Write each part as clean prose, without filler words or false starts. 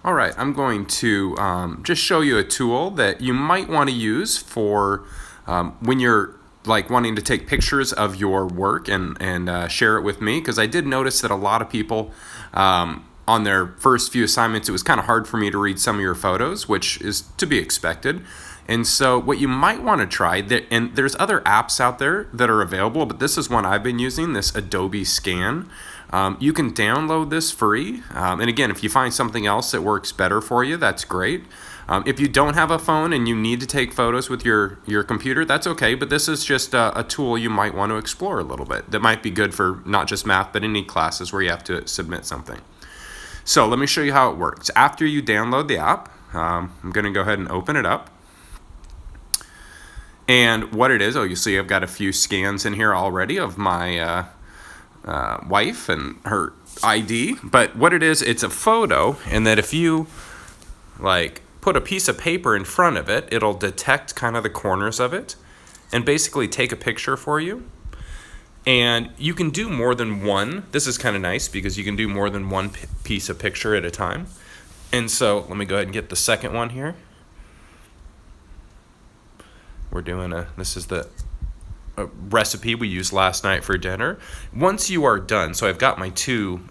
All right, I'm going to just show you a tool that you might want to use for when you're like wanting to take pictures of your work and share it with me, because I did notice that a lot of people on their first few assignments, it was kind of hard for me to read some of your photos, which is to be expected. And so what you might want to try, and there's other apps out there that are available, but this is one I've been using, this Adobe Scan. You can download this free. And again, if you find something else that works better for you, that's great. If you don't have a phone and you need to take photos with your computer, that's okay. But this is just a tool you might want to explore a little bit that might be good for not just math, but any classes where you have to submit something. So let me show you how it works. After you download the app, I'm going to go ahead and open it up. And what it is, you see I've got a few scans in here already of my wife and her ID. But what it is, it's a photo, and that if you like put a piece of paper in front of it, it'll detect kind of the corners of it and basically take a picture for you. And you can do more than one. This is kind of nice because you can do more than one piece of picture at a time. And so let me go ahead and get the second one here. We're doing this is the recipe we used last night for dinner. Once you are done, so I've got my two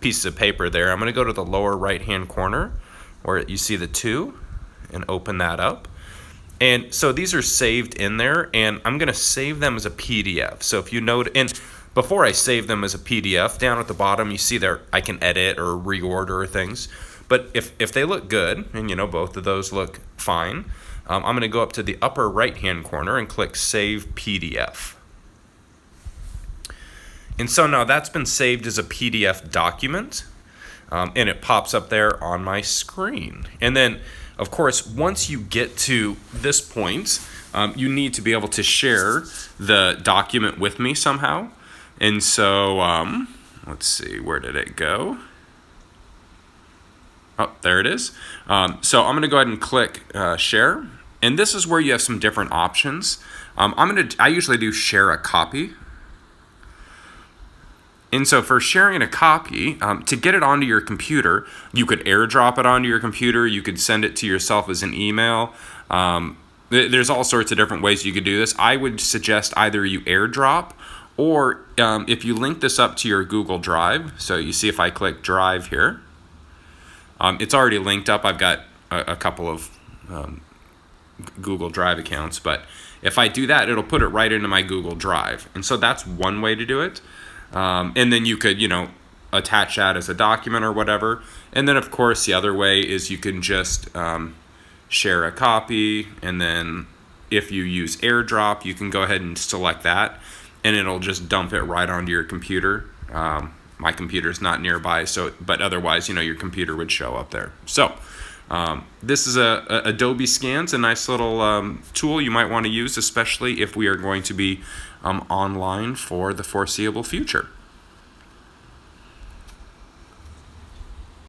pieces of paper there. I'm going to go to the lower right hand corner where you see the two and open that up. And so these are saved in there, and I'm going to save them as a PDF. So if you note, and before I save them as a PDF, down at the bottom you see there I can edit or reorder things. But if they look good, and both of those look fine, I'm going to go up to the upper right-hand corner and click Save PDF. And so now that's been saved as a PDF document, and it pops up there on my screen. And then, of course, once you get to this point, you need to be able to share the document with me somehow. And so, let's see, where did it go? Oh, there it is. So I'm going to go ahead and click Share. And this is where you have some different options. I usually do share a copy. And so for sharing a copy, to get it onto your computer, you could airdrop it onto your computer. You could send it to yourself as an email. There's all sorts of different ways you could do this. I would suggest either you airdrop, or if you link this up to your Google Drive. So you see if I click Drive here, it's already linked up. I've got a couple of Google Drive accounts, but if I do that, it'll put it right into my Google Drive. And so that's one way to do it. And then you could, attach that as a document or whatever. And then, of course, the other way is you can just share a copy. And then if you use AirDrop, you can go ahead and select that, and it'll just dump it right onto your computer. My computer's not nearby, but otherwise, your computer would show up there. So this is a Adobe Scans, a nice little tool you might want to use, especially if we are going to be online for the foreseeable future.